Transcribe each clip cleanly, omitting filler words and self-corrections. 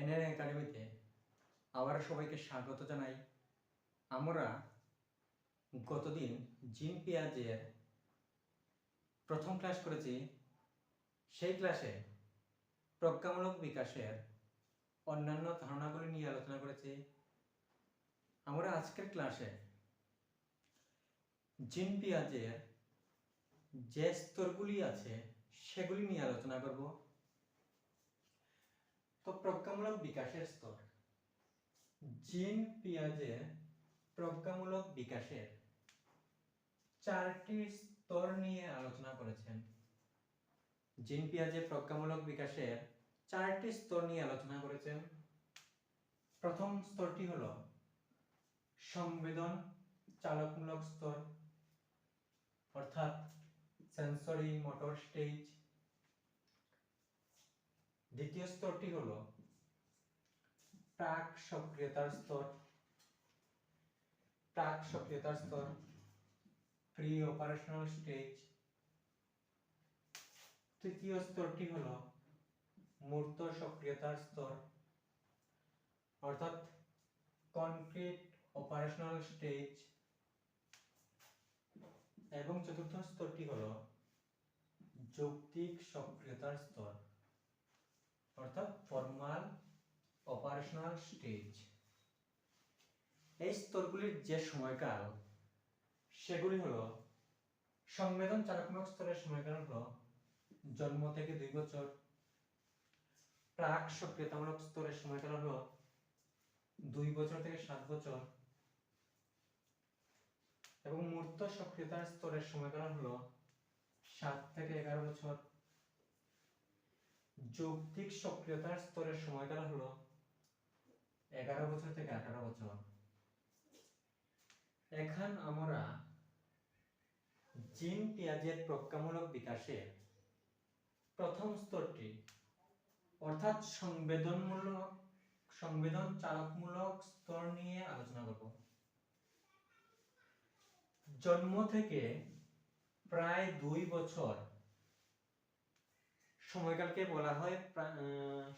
NN একাডেমিতে আবার সবাইকে স্বাগত জানাই। আমরা গতদিন জিন পিয়াজের প্রথম ক্লাস করেছি। সেই ক্লাসে প্রজ্ঞামূলক বিকাশের অন্যান্য ধারণাগুলি নিয়ে আলোচনা করেছি। আমরা আজকের ক্লাসে জিন পিয়াজের যে স্তরগুলি আছে সেগুলি নিয়ে আলোচনা করব। তো প্রজ্ঞামূলক বিকাশের স্তর, জিন পিয়াজের প্রজ্ঞামূলক বিকাশের 4টি স্তর নিয়ে আলোচনা করেছেন। জিন পিয়াজের প্রজ্ঞামূলক বিকাশের 4টি স্তর নিয়ে আলোচনা করেছেন। প্রথম স্তরটি হলো সংবেদন চালকমূলক স্তর, অর্থাৎ সেন্সরি মোটর স্টেজ। দ্বিতীয় স্তরটি হলো প্রাক সক্রিয়তার স্তর, প্রি অপারেশনাল স্টেজ। তৃতীয় স্তরটি হলো মূর্ত সক্রিয়তার স্তর, অর্থাৎ কনক্রিট অপারেশনাল স্টেজ। এবং চতুর্থ স্তরটি হলো যৌক্তিক সক্রিয়তার স্তর, অর্থাৎ ফর্মাল অপারেশনাল স্টেজ। এই স্তরগুলির যে সময়কাল সেগুলি হলো সংবেদন চালকমূলক স্তরের সময়কাল হলো জন্ম থেকে 2 বছর, প্রাক সক্রিয়তামূলক স্তরের সময়কাল হলো 2 বছর থেকে 7 বছর, এবং মূর্ত সক্রিয়তার স্তরের সময়কাল হলো 7 থেকে 11 বছর। যৌক্তিক সক্রিয়তার স্তরের সময়কাল হলো 11 বছর থেকে 18 বছর। এখন আমরা জিন পিয়াজের প্রজ্ঞামূলক বিকাশের প্রথম স্তরটি, অর্থাৎ সংবেদন চালকমূলক স্তর নিয়ে আলোচনা করব। জন্ম থেকে প্রায় 2 বছর সময়কালকে বলা হয়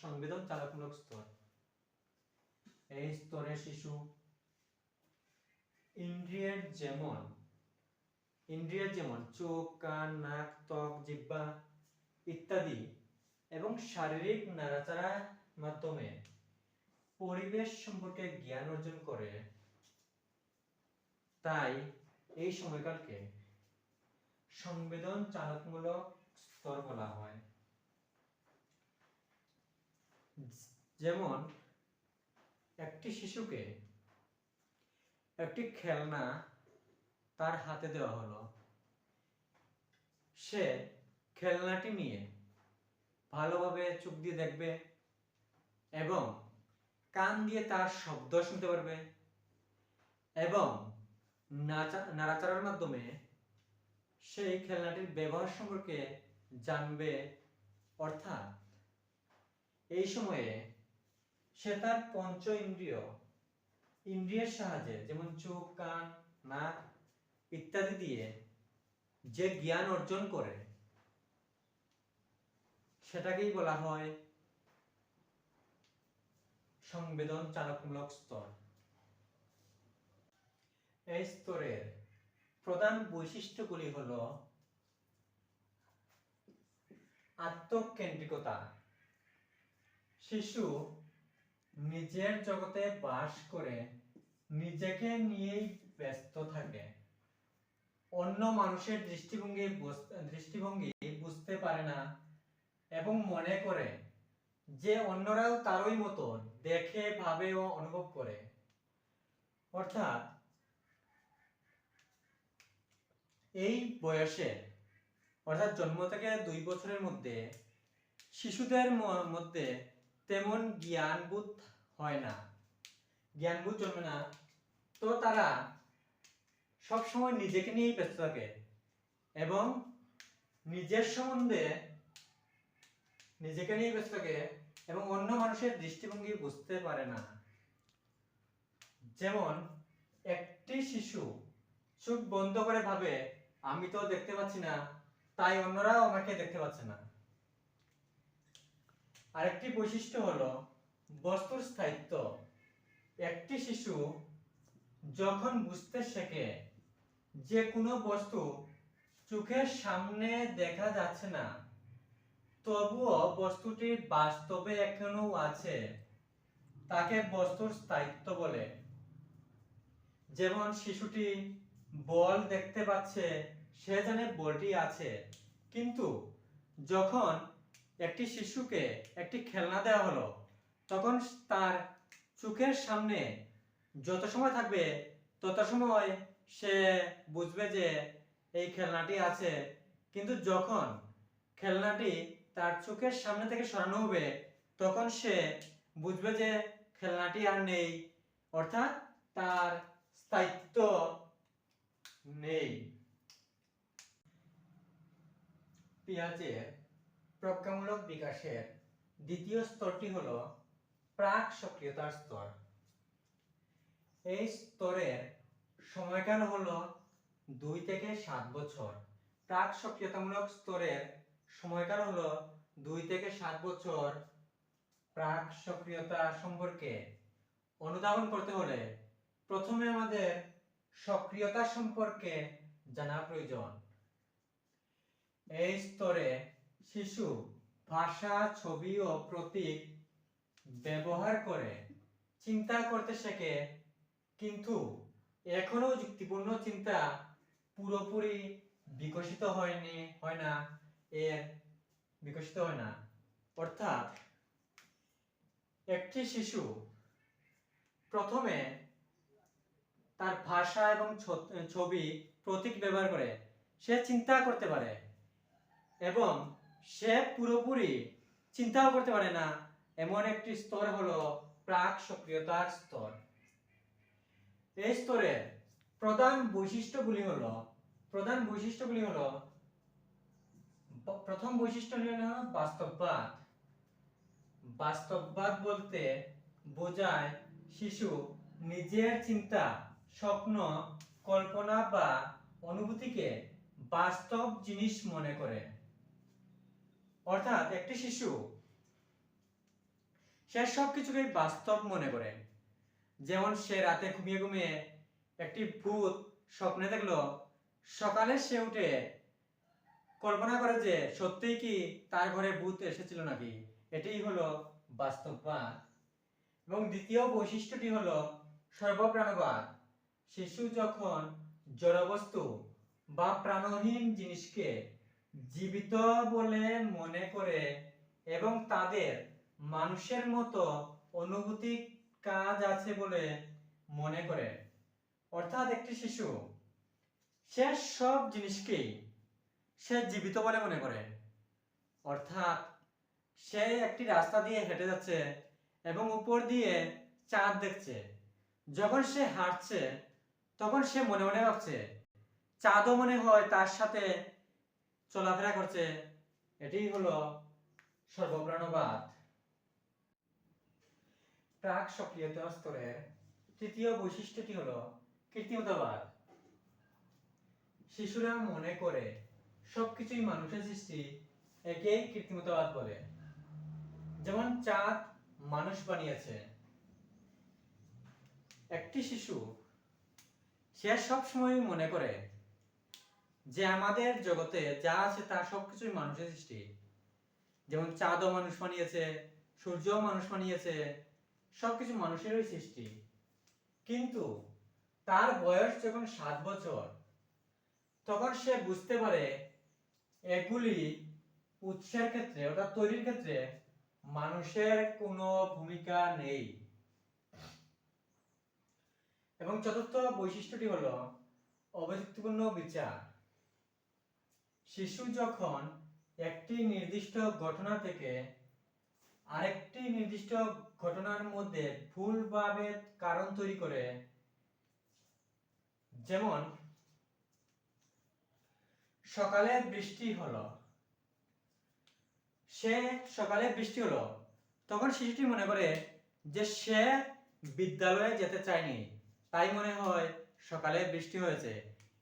সংবেদন চালকমূলক স্তর। এই স্তরে শিশু ইন্দ্রিয়ের যেমন চোখ, কান, নাক, ত্বক, জিহ্বা ইত্যাদি এবং শারীরিক নাড়াচাড়ার মাধ্যমে পরিবেশ সম্পর্কে জ্ঞান অর্জন করে। তাই এই সময়কালকে সংবেদন চালকমূলক স্তর বলা হয়। যেমন একটি শিশুকে একটি খেলনা তার হাতে দেওয়া হলো, সে খেলনাটি নিয়ে ভালোভাবে চোখ দিয়ে দেখবে এবং কান দিয়ে তার শব্দ শুনতে পারবে এবং নাড়াচাড়ার মাধ্যমে সেই খেলনাটির ব্যবহার সম্পর্কে জানবে। অর্থাৎ এই সময়ে সে তার পঞ্চ ইন্দ্রিয়ের সাহায্যে, যেমন চোখ, কান, নাক ইত্যাদি দিয়ে যে জ্ঞান অর্জন করে সেটাকেই বলা হয় সংবেদন চালকমূলক স্তর। এই স্তরের প্রধান বৈশিষ্ট্যগুলি হলো আত্মকেন্দ্রিকতা। শিশু নিজের জগতে বাস করে নিজেকে নিয়েই ব্যস্ত থাকে, অন্য মানুষের দৃষ্টিভঙ্গি বুঝতে পারে না এবং মনে করে যে অন্যরাও তারই মতো দেখে, ভাবে ও অনুভব করে। অর্থাৎ এই বয়সে, অর্থাৎ জন্ম থেকে 2 বছরের মধ্যে শিশুদের মধ্যে তেমন জ্ঞানবোধ হয় না, জ্ঞানবোধ জন্মে না। তো তারা সবসময় নিজেকে নিয়েই ব্যস্ত থাকে এবং নিজেকে নিয়ে ব্যস্ত থাকে এবং অন্য মানুষের দৃষ্টিভঙ্গি বুঝতে পারে না। যেমন একটি শিশু চোখ বন্ধ করে ভাবে, আমি তো দেখতে পাচ্ছি না, তাই অন্যরাও আমাকে দেখতে পাচ্ছে না। আরেকটি বৈশিষ্ট্য হলো বস্তুর স্থায়িত্ব। একটি শিশু যখন বুঝতে শেখে যে কোনো বস্তু চোখের সামনে দেখা যাচ্ছে না, তবুও বস্তুটি বাস্তবে এখনো আছে, তাকে বস্তুর স্থায়িত্ব বলে। যেমন শিশুটি বল দেখতে পাচ্ছে, সে জানে বলটি আছে, কিন্তু যখন একটি শিশুকে একটি খেলনা দেওয়া হলো, তখন তার চোখের সামনে যত সময় থাকবে তত সময় সে বুঝবে যে এই খেলনাটি আছে, কিন্তু যখন খেলনাটি তার চোখের সামনে থেকে সরানো হবে তখন সে বুঝবে যে খেলনাটি আর নেই, অর্থাৎ তার স্থায়িত্ব নেই। পেঁয়াজের প্রজ্ঞামূলক বিকাশের দ্বিতীয় স্তরটি হলো প্রাক সক্রিয়তার স্তর। এই স্তরের সময়কাল হলো 2 থেকে 7 বছর। প্রাক সক্রিয়তামূলক স্তরের সময়কাল হলো 2 থেকে 7 বছর। প্রাক সক্রিয়তা সম্পর্কে অনুধাবন করতে হলে প্রথমে আমাদের সক্রিয়তা সম্পর্কে জানা প্রয়োজন। এই স্তরে শিশু ভাষা, ছবি ও প্রতীক ব্যবহার করে চিন্তা করতে শেখে, কিন্তু এখনো যুক্তিপূর্ণ চিন্তা পুরোপুরি বিকশিত হয় না। অর্থাৎ একটি শিশু প্রথমে তার ভাষা এবং ছবি, প্রতীক ব্যবহার করে সে চিন্তা করতে পারে, এবং সে পুরোপুরি চিন্তাও করতে পারে না, এমন একটি স্তর হলো প্রাক সক্রিয়তার স্তর। এই স্তরের প্রধান বৈশিষ্ট্যগুলি হলো প্রথম বৈশিষ্ট্য হলো বাস্তববাদ। বাস্তববাদ বলতে বোঝায় শিশু নিজের চিন্তা, স্বপ্ন, কল্পনা বা অনুভূতিকে বাস্তব জিনিস মনে করে। অর্থাৎ একটি শিশু সে সবকিছুকে বাস্তব মনে করে। যেমন সে রাতে ঘুমিয়ে ঘুমিয়ে একটি ভূত স্বপ্নে দেখলো, সকালে সে উঠে কল্পনা করে যে সত্যিই কি তার ঘরে ভূত এসেছিল নাকি। এটাই হলো বাস্তববাদ। এবং দ্বিতীয় বৈশিষ্ট্যটি হলো সর্বপ্রাণবাদ। শিশু যখন জড়বস্তু বা প্রাণহীন জিনিসকে জীবিত বলে মনে করে এবং তাদের মানুষের মতো অনুভূতি কাজ আছে বলে মনে করে, অর্থাৎ একটি শিশু সে সব জিনিসকেই সে জীবিত বলে মনে করে। অর্থাৎ সে একটি রাস্তা দিয়ে হেঁটে যাচ্ছে এবং উপর দিয়ে চাঁদ দেখছে, যখন সে হাঁটছে তখন সে মনে মনে ভাবছে চাঁদও মনে হয় তার সাথে চলাফেরা করছে। এটাই হলো সর্বপ্রাণবাদ। প্রাক সক্রিয়তা স্তরের তৃতীয় বৈশিষ্ট্যটি হলো কৃত্রিমতাবাদ। শিশুরা মনে করে সবকিছুই মানুষের সৃষ্টি, একেই কৃত্রিমতাবাদ বলে। যেমন চাঁদ মানুষ বানিয়েছে। একটি শিশু সে সবসময় মনে করে যে আমাদের জগতে যা আছে তা সবকিছুই মানুষের সৃষ্টি। যেমন চাঁদও মানুষ বানিয়েছে, সূর্যও মানুষ বানিয়েছে, সবকিছু মানুষেরই সৃষ্টি। কিন্তু তার বয়স যখন 7 বছর, তখন সে বুঝতে পারে এগুলি উৎসের ক্ষেত্রে অর্থাৎ তৈরির ক্ষেত্রে মানুষের কোনো ভূমিকা নেই। এবং চতুর্থ বৈশিষ্ট্যটি হলো অযুক্তিপূর্ণ বিচার। শিশু যখন একটি নির্দিষ্ট ঘটনা থেকে আরেকটি নির্দিষ্ট ঘটনার মধ্যে ভুলভাবে কারণ তৈরি করে, যেমন সকালে বৃষ্টি হলো, তখন শিশুটি মনে করে যে সে বিদ্যালয়ে যেতে চায়নি, তাই মনে হয় সকালে বৃষ্টি হয়েছে।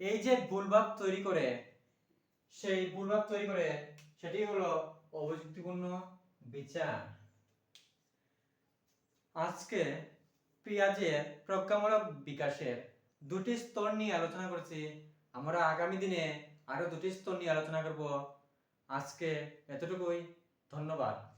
এই যে ভুলভাব তৈরি করে, সেটি হলো অযুক্তিপূর্ণ বিচার। আজকে পেঁয়াজের প্রজ্ঞামূলক বিকাশের দুটি স্তর নিয়ে আলোচনা করছি। আমরা আগামী দিনে আরো দুটি স্তর নিয়ে আলোচনা করব। আজকে এতটুকুই। ধন্যবাদ।